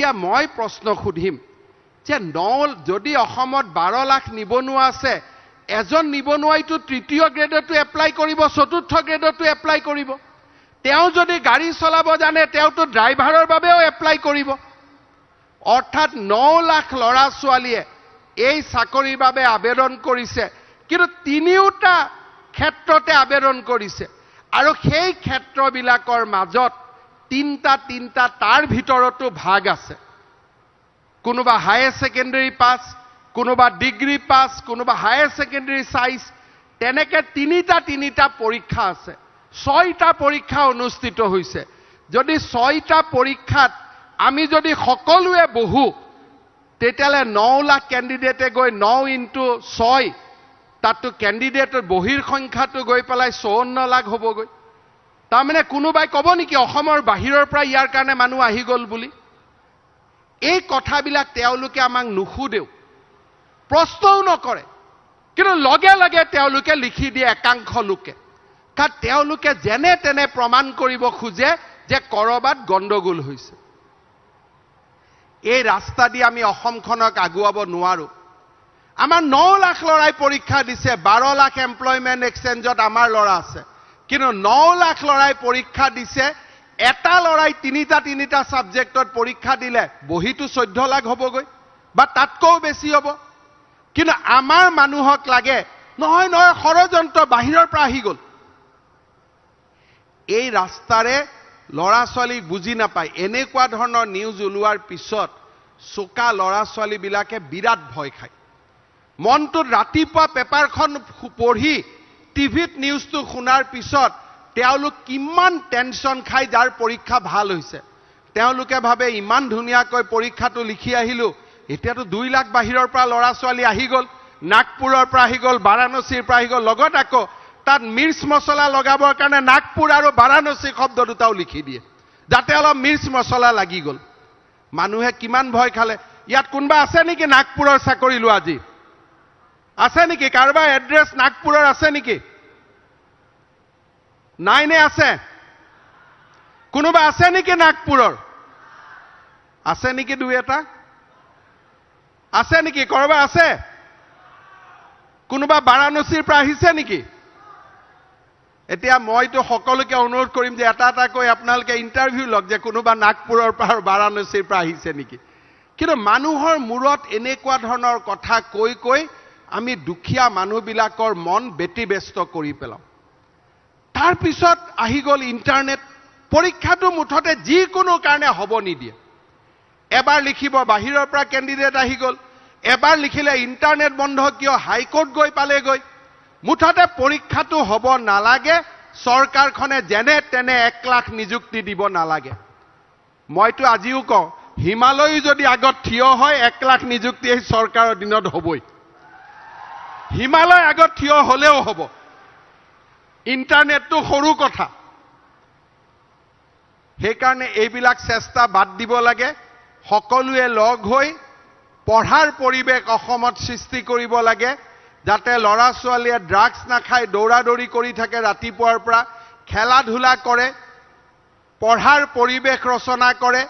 এতিয়া মই প্ৰশ্ন সুধিম যে যদি অসমত 12 লাখ নিবনুৱা আছে, এজন নিবনুৱাইটো তৃতীয় গ্ৰেডতো এপ্লাই কৰিব, চতুৰ্থ গ্ৰেডতো এপ্লাই কৰিব। তেওঁ যদি গাড়ী চলাব জানে, তেওঁতো ড্ৰাইভাৰৰ বাবেও এপ্লাই কৰিব। অৰ্থাৎ 9 লাখ ল'ৰা ছোৱালীয়ে এই চাকৰিৰ বাবে আবেদন কৰিছে, কিন্তু তিনিওটা ক্ষেত্ৰতে আবেদন কৰিছে। আৰু সেই ক্ষেত্ৰবিলাকৰ মাজত তিনিটা তাৰ ভিতৰতো ভাগ আছে। কোনোবা হায়াৰ ছেকেণ্ডাৰী পাছ, কোনোবা ডিগ্ৰী পাছ, কোনোবা হায়াৰ ছেকেণ্ডাৰী চাইজ, তেনেকে তিনিটা পৰীক্ষা আছে। 6টা পৰীক্ষা অনুষ্ঠিত হৈছে। যদি 6টা পৰীক্ষাত আমি যদি সকলোৱে বহো, তেতিয়াহ'লে 9 লাখ কেণ্ডিডেটে গৈ 9 × 6, তাততো কেণ্ডিডেটৰ বহিৰ সংখ্যাটো গৈ পেলাই 54 লাখ হ'বগৈ। তাৰমানে কোনোবাই ক'ব নেকি অসমৰ বাহিৰৰ পৰা ইয়াৰ কাৰণে মানুহ আহি গ'ল বুলি? এই কথাবিলাক তেওঁলোকে আমাক নুসুধেও, প্ৰশ্নও নকৰে, কিন্তু লগে লগে তেওঁলোকে লিখি দিয়ে একাংশ লোকে। কাৰণ তেওঁলোকে যেনে তেনে প্ৰমাণ কৰিব খোজে যে ক'ৰবাত গণ্ডগোল হৈছে। এই ৰাস্তা দি আমি অসমখনক আগুৱাব নোৱাৰো। আমাৰ 9 লাখ ল'ৰাই পৰীক্ষা দিছে, 12 লাখ এমপ্লয়মেণ্ট এক্সচেঞ্জত আমাৰ ল'ৰা আছে, কিন্তু 9 লাখ ল'ৰাই পৰীক্ষা দিছে। এটা ল'ৰাই তিনিটা ছাবজেক্টত পৰীক্ষা দিলে বহিটো 14 লাখ হ'বগৈ বা তাতকৈও বেছি হ'ব। কিন্তু আমাৰ মানুহক লাগে নহয় ষড়যন্ত্ৰ বাহিৰৰ পৰা আহি গ'ল। এই ৰাস্তাৰে ল'ৰা ছোৱালীক বুজি নাপায়। এনেকুৱা ধৰণৰ নিউজ ওলোৱাৰ পিছত চোকা ল'ৰা ছোৱালীবিলাকে বিৰাট ভয় খায়। মনটোত ৰাতিপুৱা পেপাৰখন পঢ়ি টিভিত নিউজটো শুনাৰ পিছত তেওঁলোক কিমান টেনশ্যন খায় যাৰ পৰীক্ষা ভাল হৈছে। তেওঁলোকে ভাবে ইমান ধুনীয়াকৈ পৰীক্ষাটো লিখি আহিলোঁ, এতিয়াতো 2 লাখ বাহিৰৰ পৰা ল'ৰা ছোৱালী আহি গ'ল, নাগপুৰৰ পৰা আহি গ'ল, বাৰাণসীৰ পৰা আহি গ'ল, লগত আকৌ তাত মিৰ্চ মছলা লগাবৰ কাৰণে নাগপুৰ আৰু বাৰাণসী শব্দ দুটাও লিখি দিয়ে, যাতে অলপ মিৰ্চ মছলা লাগি গ'ল। মানুহে কিমান ভয় খালে। ইয়াত কোনোবা আছে নেকি নাগপুৰৰ চাকৰি লোৱা? আজি আছে নেকি? কাৰোবাৰ এড্ৰেছ নাগপুৰৰ আছে নেকি? নাই নে আছে? কোনোবা আছে নেকি নাগপুৰৰ? আছে নেকি 2-এটা? আছে নেকি? কৰবাৰ আছে? কোনোবা বাৰাণসীৰ পৰা আহিছে নেকি? এতিয়া মইতো সকলোকে অনুৰোধ কৰিম যে এটা আপোনালোকে ইণ্টাৰভিউ লওক যে কোনোবা নাগপুৰৰ পৰা বাৰাণসীৰ পৰা আহিছে নেকি। কিন্তু মানুহৰ মূৰত এনেকুৱা ধৰণৰ কথা কৈ আমি দুখীয়া মানুহবিলাকৰ মন ব্যতিব্যস্ত কৰি পেলাওঁ। তাৰপিছত আহি গ'ল ইণ্টাৰনেট। পৰীক্ষাটো মুঠতে যিকোনো কাৰণে হ'ব নিদিয়ে। এবাৰ লিখিব বাহিৰৰ পৰা কেণ্ডিডেট আহি গ'ল, এবাৰ লিখিলে ইণ্টাৰনেট বন্ধ কিয়, হাইকোৰ্ট গৈ পালেগৈ। মুঠতে পৰীক্ষাটো হ'ব নালাগে, চৰকাৰখনে যেনে তেনে 1 লাখ নিযুক্তি দিব নালাগে। মইতো আজিও কওঁ, হিমালয়ো যদি আগত থিয় হয় 1 লাখ নিযুক্তি এই চৰকাৰৰ দিনত হ'বই। হিমালয় আগত থিয় হ'লেও হ'ব। ইণ্টাৰনেটটো সৰু কথা। সেইকাৰণে এইবিলাক চেষ্টা বাদ দিব লাগে। সকলোৱে লগ হৈ পঢ়াৰ পৰিৱেশ অসমত সৃষ্টি কৰিব লাগে, যাতে ল'ৰা ছোৱালীয়ে ড্ৰাগছ নাখায়, দৌৰা-দৌৰি কৰি থাকে, ৰাতিপুৱাৰ পৰা খেলা ধূলা কৰে, পঢ়াৰ পৰিৱেশ ৰচনা কৰে।